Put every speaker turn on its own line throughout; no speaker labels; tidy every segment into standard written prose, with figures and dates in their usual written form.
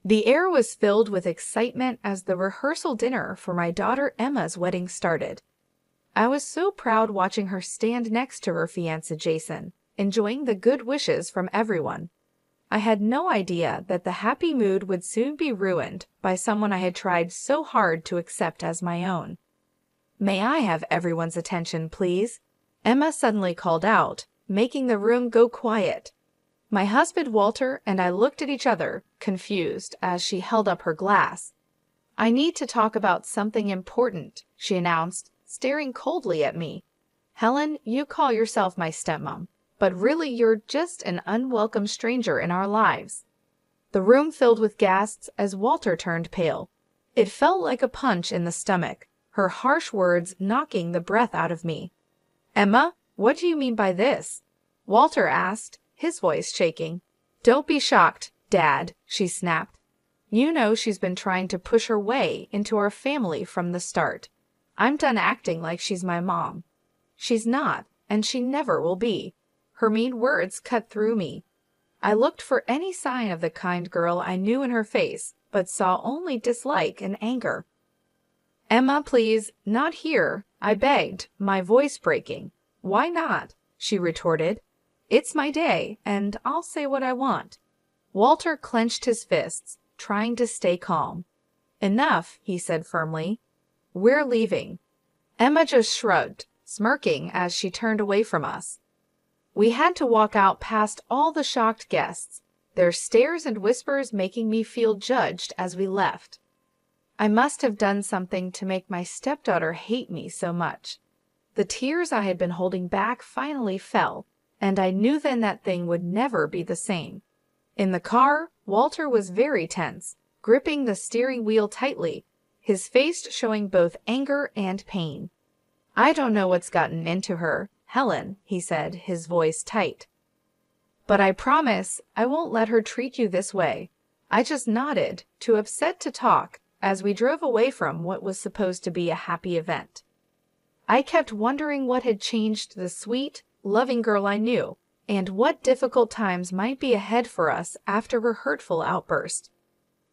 The air was filled with excitement as the rehearsal dinner for my daughter Emma's wedding started. I was so proud watching her stand next to her fiancé Jason, enjoying the good wishes from everyone. I had no idea that the happy mood would soon be ruined by someone I had tried so hard to accept as my own. "May I have everyone's attention, please?" Emma suddenly called out, making the room go quiet. My husband Walter and I looked at each other, confused, as she held up her glass. "I need to talk about something important," she announced, staring coldly at me. "Helen, you call yourself my stepmom, but really you're just an unwelcome stranger in our lives." The room filled with gasps as Walter turned pale. It felt like a punch in the stomach, her harsh words knocking the breath out of me. "Emma, what do you mean by this?" Walter asked, his voice shaking. "Don't be shocked, Dad," she snapped. "You know she's been trying to push her way into our family from the start. I'm done acting like she's my mom. She's not, and she never will be." Her mean words cut through me. I looked for any sign of the kind girl I knew in her face, but saw only dislike and anger. "Emma, please, not here," I begged, my voice breaking. "Why not?" she retorted. "It's my day, and I'll say what I want." Walter clenched his fists, trying to stay calm. "Enough," he said firmly. "We're leaving." Emma just shrugged, smirking as she turned away from us. We had to walk out past all the shocked guests, their stares and whispers making me feel judged as we left. I must have done something to make my stepdaughter hate me so much. The tears I had been holding back finally fell, and I knew then that thing would never be the same. In the car, Walter was very tense, gripping the steering wheel tightly, his face showing both anger and pain. "I don't know what's gotten into her, Helen," he said, his voice tight. "But I promise I won't let her treat you this way." I just nodded, too upset to talk, as we drove away from what was supposed to be a happy event. I kept wondering what had changed the sweet, loving girl I knew, and what difficult times might be ahead for us after her hurtful outburst.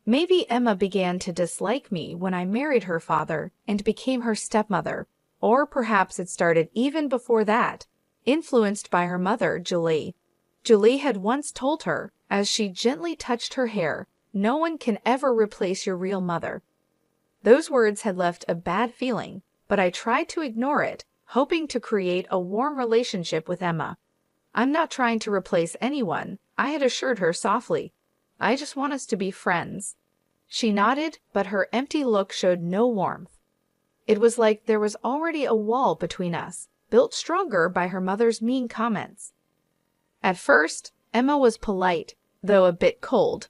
Maybe Emma began to dislike me when I married her father and became her stepmother, or perhaps it started even before that, influenced by her mother, Julie. Julie had once told her, as she gently touched her hair, "No one can ever replace your real mother." Those words had left a bad feeling, but I tried to ignore it, hoping to create a warm relationship with Emma. "I'm not trying to replace anyone," I had assured her softly. "I just want us to be friends." She nodded, but her empty look showed no warmth. It was like there was already a wall between us, built stronger by her mother's mean comments. At first, Emma was polite, though a bit cold.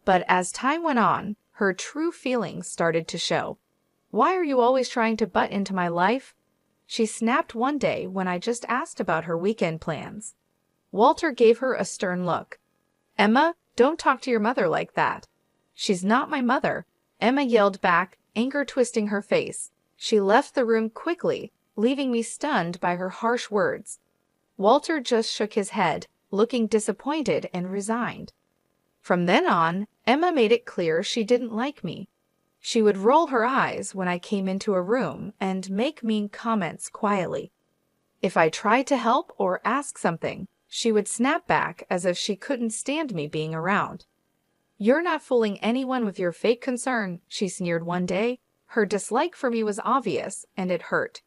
But as time went on, her true feelings started to show. "Why are you always trying to butt into my life?" she snapped one day when I just asked about her weekend plans. Walter gave her a stern look. "Emma, don't talk to your mother like that." "She's not my mother," Emma yelled back, anger twisting her face. She left the room quickly, leaving me stunned by her harsh words. Walter just shook his head, looking disappointed and resigned. From then on, Emma made it clear she didn't like me. She would roll her eyes when I came into a room and make mean comments quietly. If I tried to help or ask something, she would snap back as if she couldn't stand me being around. "You're not fooling anyone with your fake concern," she sneered one day. Her dislike for me was obvious, and it hurt.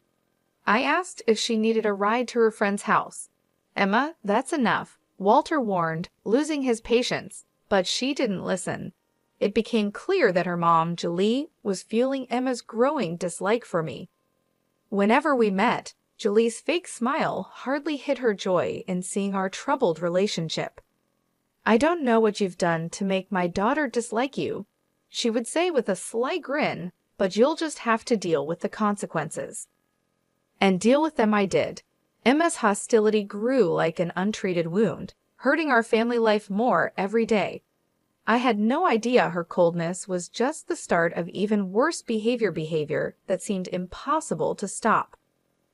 I asked if she needed a ride to her friend's house. "Emma, that's enough," Walter warned, losing his patience, but she didn't listen. It became clear that her mom, Julie, was fueling Emma's growing dislike for me. Whenever we met, Julie's fake smile hardly hid her joy in seeing our troubled relationship. "I don't know what you've done to make my daughter dislike you," she would say with a sly grin, "but you'll just have to deal with the consequences." And deal with them I did. Emma's hostility grew like an untreated wound, hurting our family life more every day. I had no idea her coldness was just the start of even worse behavior that seemed impossible to stop.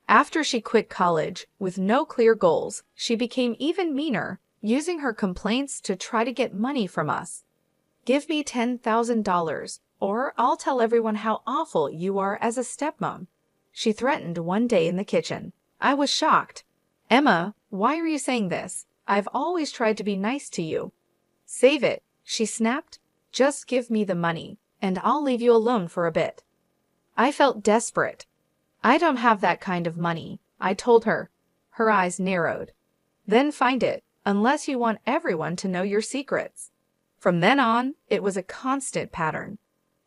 After she quit college, with no clear goals, she became even meaner, using her complaints to try to get money from us. Give me $10,000, or I'll tell everyone how awful you are as a stepmom," she threatened one day in the kitchen. I was shocked. "Emma, why are you saying this? I've always tried to be nice to you." "Save it," she snapped. "Just give me the money, and I'll leave you alone for a bit." I felt desperate. "I don't have that kind of money," I told her. Her eyes narrowed. "Then find it, unless you want everyone to know your secrets." From then on, it was a constant pattern.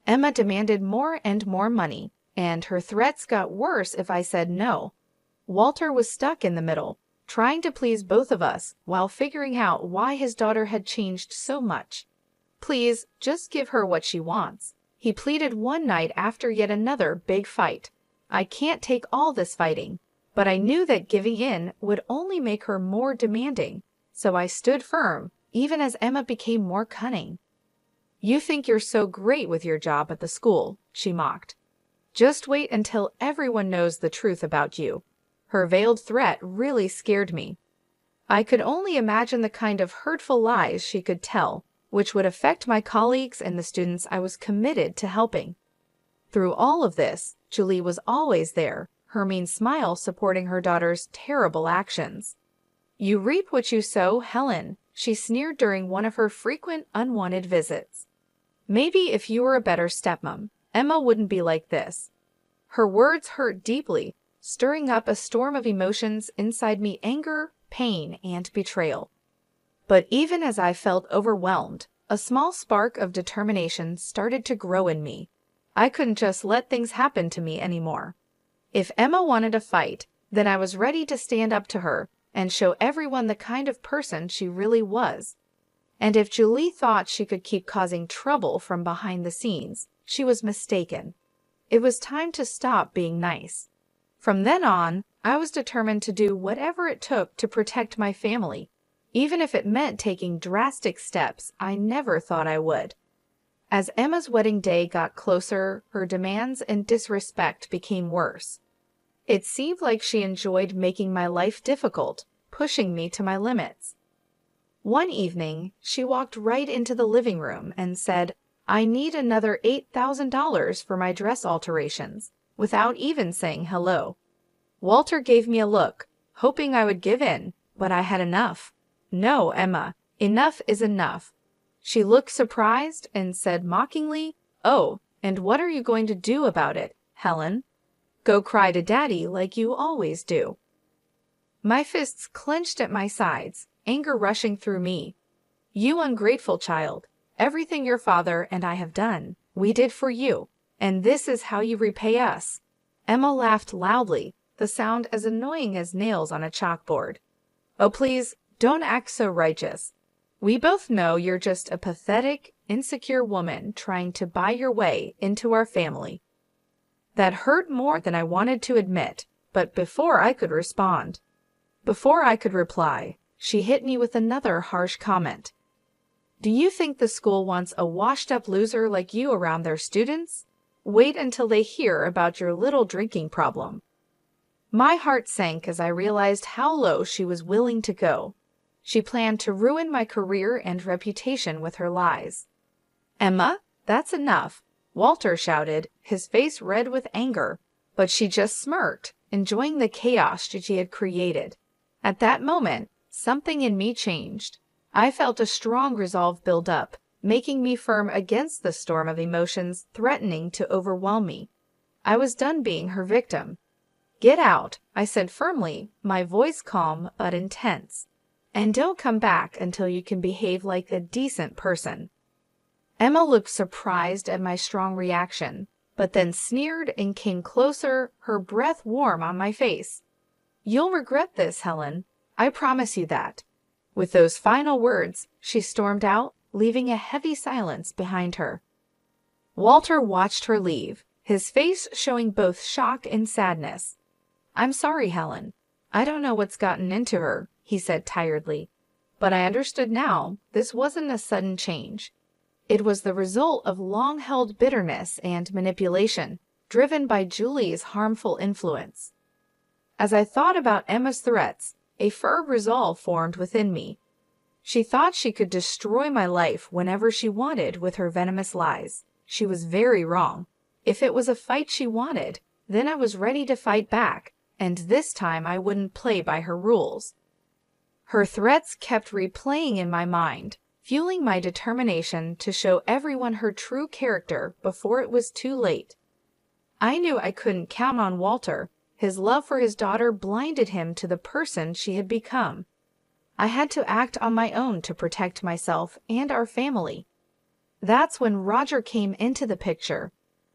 Emma demanded more and more money, and her threats got worse if I said no. Walter was stuck in the middle, trying to please both of us while figuring out why his daughter had changed so much. "Please, just give her what she wants," he pleaded one night after yet another big fight. I can't take all this fighting, but I knew that giving in would only make her more demanding, so I stood firm, even as Emma became more cunning. "You think you're so great with your job at the school," she mocked. "Just wait until everyone knows the truth about you." Her veiled threat really scared me. I could only imagine the kind of hurtful lies she could tell, which would affect my colleagues and the students I was committed to helping. Through all of this, Julie was always there, her mean smile supporting her daughter's terrible actions. "You reap what you sow, Helen," she sneered during one of her frequent unwanted visits. "Maybe if you were a better stepmom, Emma wouldn't be like this." Her words hurt deeply, stirring up a storm of emotions inside me: anger, pain, and betrayal. But even as I felt overwhelmed, a small spark of determination started to grow in me. I couldn't just let things happen to me anymore. If Emma wanted a fight, then I was ready to stand up to her and show everyone the kind of person she really was. And if Julie thought she could keep causing trouble from behind the scenes, she was mistaken. It was time to stop being nice. From then on, I was determined to do whatever it took to protect my family, even if it meant taking drastic steps I never thought I would. As Emma's wedding day got closer, her demands and disrespect became worse. It seemed like she enjoyed making my life difficult, pushing me to my limits. One evening, she walked right into the living room and said, "I need another $8,000 for my dress alterations," without even saying hello. Walter gave me a look, hoping I would give in, but I had enough. "No, Emma, enough is enough." She looked surprised and said mockingly, "Oh, and what are you going to do about it, Helen? Go cry to Daddy like you always do." My fists clenched at my sides, anger rushing through me. "You ungrateful child. Everything your father and I have done, we did for you, and this is how you repay us." Emma laughed loudly, the sound as annoying as nails on a chalkboard. "Oh, please, don't act so righteous. We both know you're just a pathetic, insecure woman trying to buy your way into our family." That hurt more than I wanted to admit, but before I could reply, she hit me with another harsh comment. "Do you think the school wants a washed-up loser like you around their students? Wait until they hear about your little drinking problem." My heart sank as I realized how low she was willing to go. She planned to ruin my career and reputation with her lies. "Emma, that's enough," Walter shouted, his face red with anger, but she just smirked, enjoying the chaos she had created. At that moment, something in me changed. I felt a strong resolve build up, making me firm against the storm of emotions threatening to overwhelm me. I was done being her victim. "Get out," I said firmly, my voice calm but intense. "And don't come back until you can behave like a decent person." Emma looked surprised at my strong reaction, but then sneered and came closer, her breath warm on my face. "You'll regret this, Helen. I promise you that." With those final words, she stormed out, leaving a heavy silence behind her. Walter watched her leave, his face showing both shock and sadness. "I'm sorry, Helen. I don't know what's gotten into her," he said tiredly. But I understood now, this wasn't a sudden change. It was the result of long-held bitterness and manipulation, driven by Julie's harmful influence. As I thought about Emma's threats, a firm resolve formed within me. She thought she could destroy my life whenever she wanted with her venomous lies. She was very wrong. If it was a fight she wanted, then I was ready to fight back, and this time I wouldn't play by her rules. Her threats kept replaying in my mind, fueling my determination to show everyone her true character before it was too late. I knew I couldn't count on Walter. His love for his daughter blinded him to the person she had become. I had to act on my own to protect myself and our family. That's when Roger came into the picture.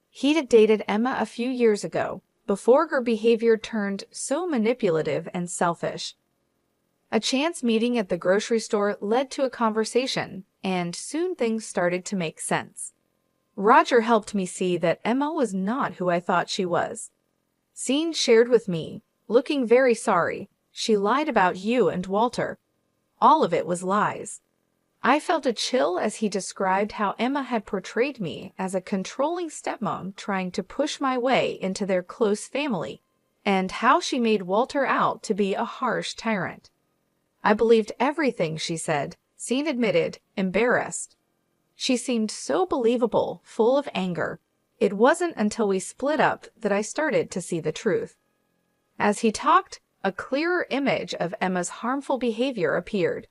He'd had dated Emma a few years ago, before her behavior turned so manipulative and selfish. A chance meeting at the grocery store led to a conversation, and soon things started to make sense. Roger helped me see that Emma was not who I thought she was. Sean shared with me, looking very sorry, she lied about you and Walter. All of it was lies. I felt a chill as he described how Emma had portrayed me as a controlling stepmom trying to push my way into their close family, and how she made Walter out to be a harsh tyrant. I believed everything she said, Sean admitted, embarrassed. She seemed so believable, full of anger. It wasn't until we split up that I started to see the truth. As he talked, a clearer image of Emma's harmful behavior appeared.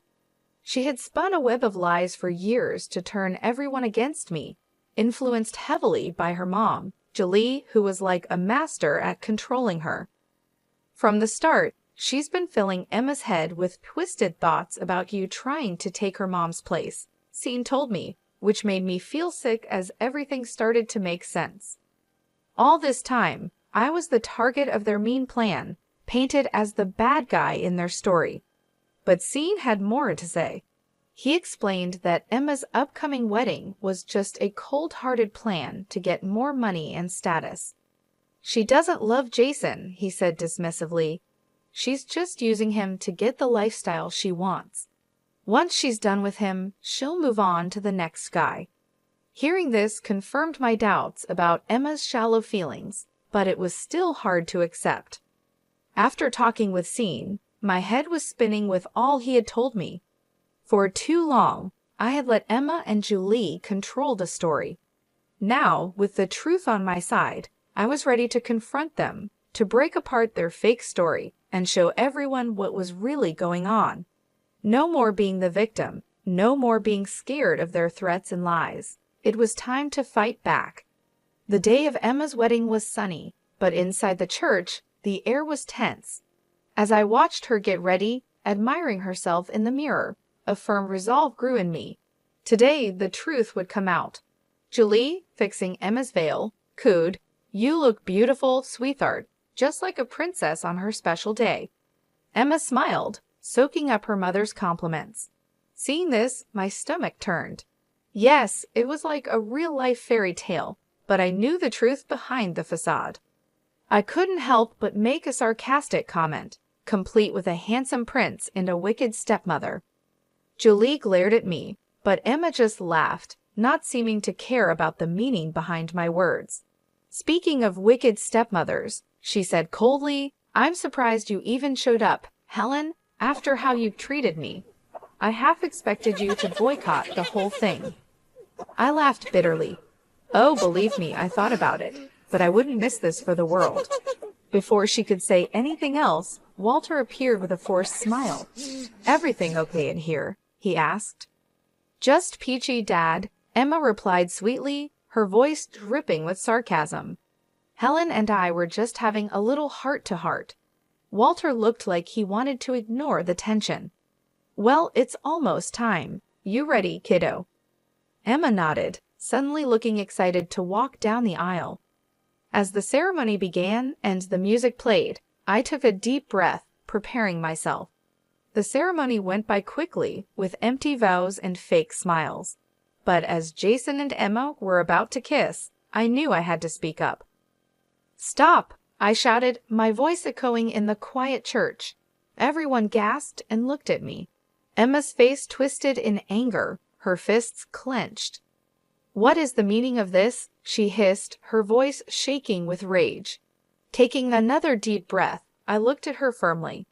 She had spun a web of lies for years to turn everyone against me, influenced heavily by her mom, Julie, who was like a master at controlling her. From the start, she's been filling Emma's head with twisted thoughts about you trying to take her mom's place, Sean told me, which made me feel sick as everything started to make sense. All this time, I was the target of their mean plan, painted as the bad guy in their story. But Sean had more to say. He explained that Emma's upcoming wedding was just a cold-hearted plan to get more money and status. She doesn't love Jason, he said dismissively. She's just using him to get the lifestyle she wants. Once she's done with him, she'll move on to the next guy. Hearing this confirmed my doubts about Emma's shallow feelings, but it was still hard to accept. After talking with Sean, my head was spinning with all he had told me. For too long, I had let Emma and Julie control the story. Now, with the truth on my side, I was ready to confront them, to break apart their fake story, and show everyone what was really going on. No more being the victim, no more being scared of their threats and lies. It was time to fight back. The day of Emma's wedding was sunny, but inside the church, the air was tense. As I watched her get ready, admiring herself in the mirror, a firm resolve grew in me. Today, the truth would come out. Julie, fixing Emma's veil, cooed, "You look beautiful, sweetheart, just like a princess on her special day." Emma smiled, soaking up her mother's compliments. Seeing this, my stomach turned. Yes, it was like a real-life fairy tale, but I knew the truth behind the facade. I couldn't help but make a sarcastic comment, complete with a handsome prince and a wicked stepmother. Julie glared at me, but Emma just laughed, not seeming to care about the meaning behind my words. "Speaking of wicked stepmothers," she said coldly, "I'm surprised you even showed up, Helen, after how you've treated me. I half expected you to boycott the whole thing." I laughed bitterly. Oh, believe me, I thought about it, but I wouldn't miss this for the world. Before she could say anything else, Walter appeared with a forced smile. "Everything okay in here?" he asked. "Just peachy, Dad," Emma replied sweetly, her voice dripping with sarcasm. Helen and I were just having a little heart-to-heart. Walter looked like he wanted to ignore the tension. "Well, it's almost time. You ready, kiddo?" Emma nodded, suddenly looking excited to walk down the aisle. As the ceremony began and the music played, I took a deep breath, preparing myself. The ceremony went by quickly, with empty vows and fake smiles. But as Jason and Emma were about to kiss, I knew I had to speak up. "Stop!" I shouted, my voice echoing in the quiet church. Everyone gasped and looked at me. Emma's face twisted in anger, her fists clenched. "What is the meaning of this?" she hissed, her voice shaking with rage. Taking another deep breath, I looked at her firmly.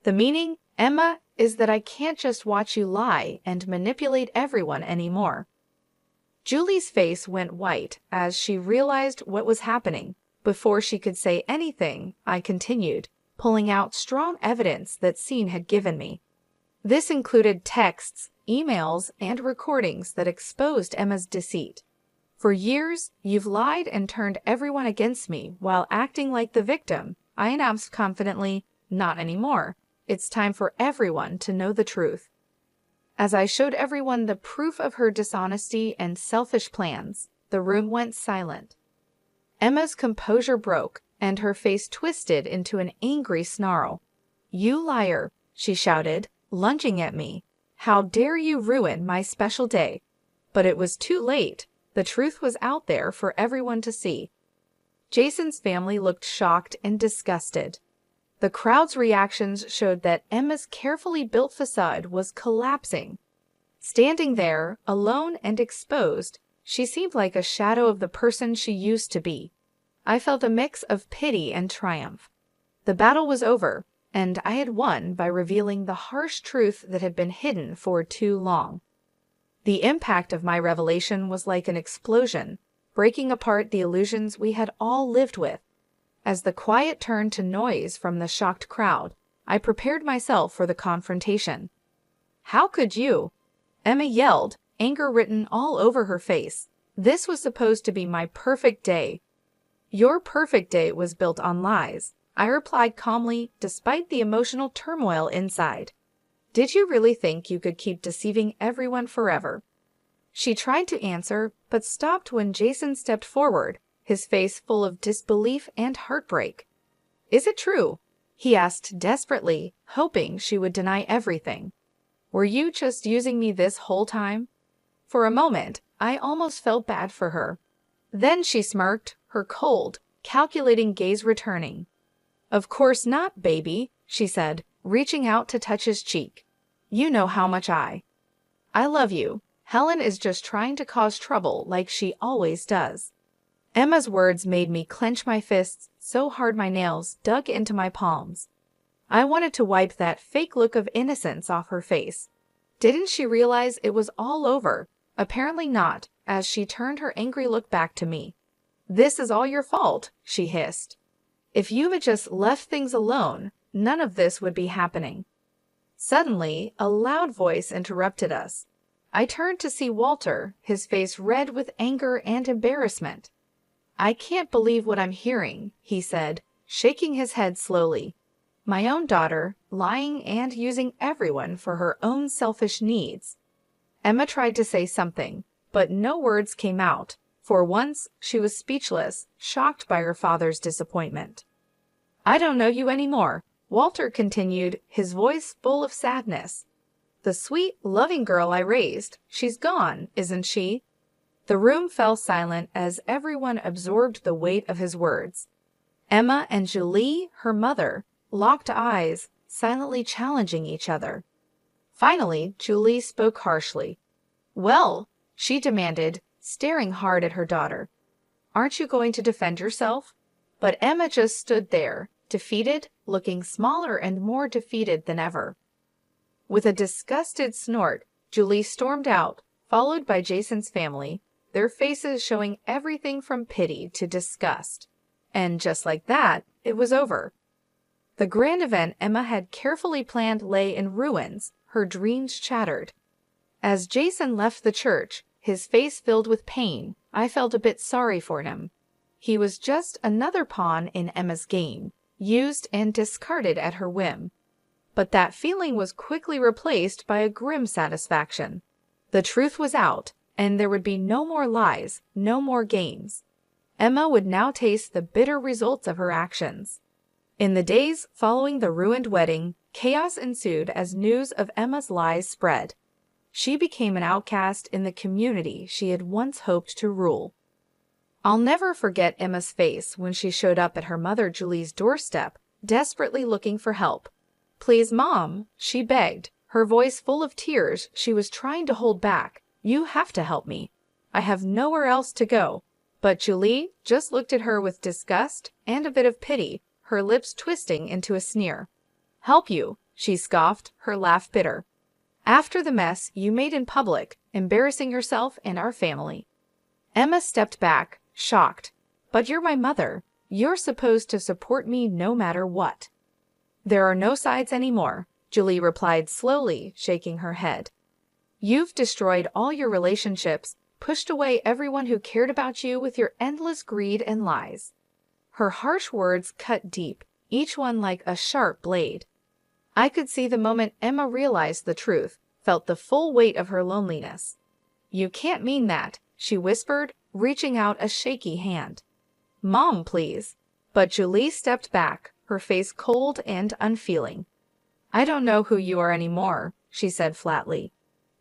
"The meaning? Emma, is that I can't just watch you lie and manipulate everyone anymore. Julie's face went white as she realized what was happening. Before she could say anything, I continued, pulling out strong evidence that Scene had given me. This included texts, emails, and recordings that exposed Emma's deceit. For years, you've lied and turned everyone against me while acting like the victim, I announced confidently. Not anymore. It's time for everyone to know the truth. As I showed everyone the proof of her dishonesty and selfish plans, the room went silent. Emma's composure broke, and her face twisted into an angry snarl. "You liar," she shouted, lunging at me. "How dare you ruin my special day?" But it was too late. The truth was out there for everyone to see. Jason's family looked shocked and disgusted. The crowd's reactions showed that Emma's carefully built facade was collapsing. Standing there, alone and exposed, she seemed like a shadow of the person she used to be. I felt a mix of pity and triumph. The battle was over, and I had won by revealing the harsh truth that had been hidden for too long. The impact of my revelation was like an explosion, breaking apart the illusions we had all lived with. As the quiet turned to noise from the shocked crowd, I prepared myself for the confrontation. "How could you?" Emma yelled, anger written all over her face. "This was supposed to be my perfect day." "Your perfect day was built on lies," I replied calmly, despite the emotional turmoil inside. "Did you really think you could keep deceiving everyone forever?" She tried to answer, but stopped when Jason stepped forward, his face full of disbelief and heartbreak. "Is it true?" he asked desperately, hoping she would deny everything. "Were you just using me this whole time?" For a moment, I almost felt bad for her. Then she smirked, her cold, calculating gaze returning. "Of course not, baby," she said, reaching out to touch his cheek. "You know how much I love you. Helen is just trying to cause trouble like she always does." Emma's words made me clench my fists so hard my nails dug into my palms. I wanted to wipe that fake look of innocence off her face. Didn't she realize it was all over? Apparently not, as she turned her angry look back to me. "This is all your fault," she hissed. "If you had just left things alone, none of this would be happening." Suddenly, a loud voice interrupted us. I turned to see Walter, his face red with anger and embarrassment. "I can't believe what I'm hearing," he said, shaking his head slowly. "My own daughter, lying and using everyone for her own selfish needs." Emma tried to say something, but no words came out. For once, she was speechless, shocked by her father's disappointment. "I don't know you anymore," Walter continued, his voice full of sadness. "The sweet, loving girl I raised, she's gone, isn't she?" The room fell silent as everyone absorbed the weight of his words. Emma and Julie, her mother, locked eyes, silently challenging each other. Finally, Julie spoke harshly. "Well," she demanded, staring hard at her daughter, "aren't you going to defend yourself?" But Emma just stood there, defeated, looking smaller and more defeated than ever. With a disgusted snort, Julie stormed out, followed by Jason's family, their faces showing everything from pity to disgust. And just like that, it was over. The grand event Emma had carefully planned lay in ruins, her dreams shattered. As Jason left the church, his face filled with pain, I felt a bit sorry for him. He was just another pawn in Emma's game, used and discarded at her whim. But that feeling was quickly replaced by a grim satisfaction. The truth was out, and there would be no more lies, no more games. Emma would now taste the bitter results of her actions. In the days following the ruined wedding, chaos ensued as news of Emma's lies spread. She became an outcast in the community she had once hoped to rule. I'll never forget Emma's face when she showed up at her mother Julie's doorstep, desperately looking for help. "Please, Mom," she begged, her voice full of tears she was trying to hold back. "You have to help me. I have nowhere else to go." But Julie just looked at her with disgust and a bit of pity, her lips twisting into a sneer. "Help you? she scoffed, her laugh bitter. "After the mess you made in public, embarrassing yourself and our family." Emma stepped back, shocked. "But you're my mother. You're supposed to support me no matter what." "There are no sides anymore," Julie replied slowly, shaking her head. "You've destroyed all your relationships, pushed away everyone who cared about you with your endless greed and lies." Her harsh words cut deep, each one like a sharp blade. I could see the moment Emma realized the truth, felt the full weight of her loneliness. "You can't mean that," she whispered, reaching out a shaky hand. "Mom, please." But Julie stepped back, her face cold and unfeeling. "I don't know who you are anymore," she said flatly.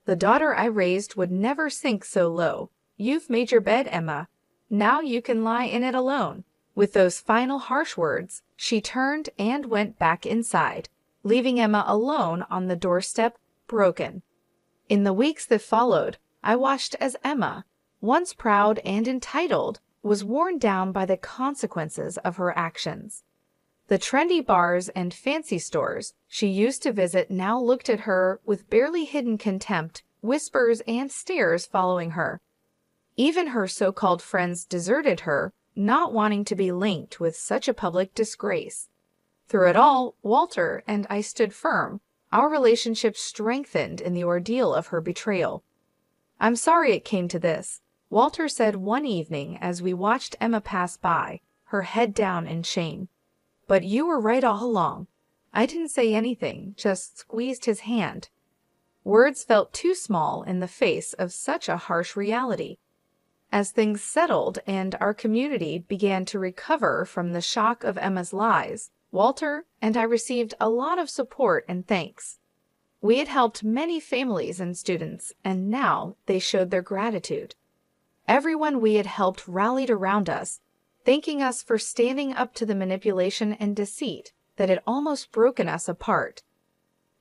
"The daughter I raised would never sink so low. You've made your bed, Emma. Now you can lie in it alone." With those final harsh words, she turned and went back inside, leaving Emma alone on the doorstep, broken. In the weeks that followed, I watched as Emma, once proud and entitled, was worn down by the consequences of her actions. The trendy bars and fancy stores she used to visit now looked at her with barely hidden contempt, whispers and stares following her. Even her so-called friends deserted her, not wanting to be linked with such a public disgrace. Through it all, Walter and I stood firm, our relationship strengthened in the ordeal of her betrayal. "I'm sorry it came to this," Walter said one evening as we watched Emma pass by, her head down in shame. "But you were right all along." I didn't say anything, just squeezed his hand. Words felt too small in the face of such a harsh reality. As things settled and our community began to recover from the shock of Emma's lies, Walter and I received a lot of support and thanks. We had helped many families and students, and now they showed their gratitude. Everyone we had helped rallied around us, thanking us for standing up to the manipulation and deceit that had almost broken us apart.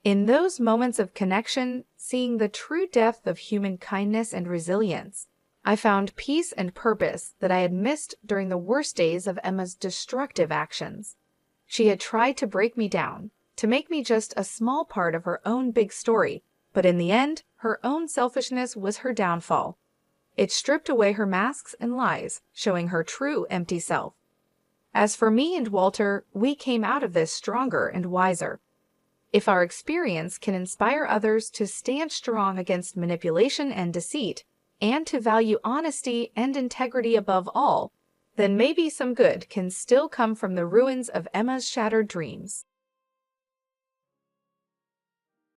In those moments of connection, seeing the true depth of human kindness and resilience, I found peace and purpose that I had missed during the worst days of Emma's destructive actions. She had tried to break me down, to make me just a small part of her own big story, but in the end, her own selfishness was her downfall. It stripped away her masks and lies, showing her true empty self. As for me and Walter, we came out of this stronger and wiser. If our experience can inspire others to stand strong against manipulation and deceit, and to value honesty and integrity above all, then maybe some good can still come from the ruins of Emma's shattered dreams.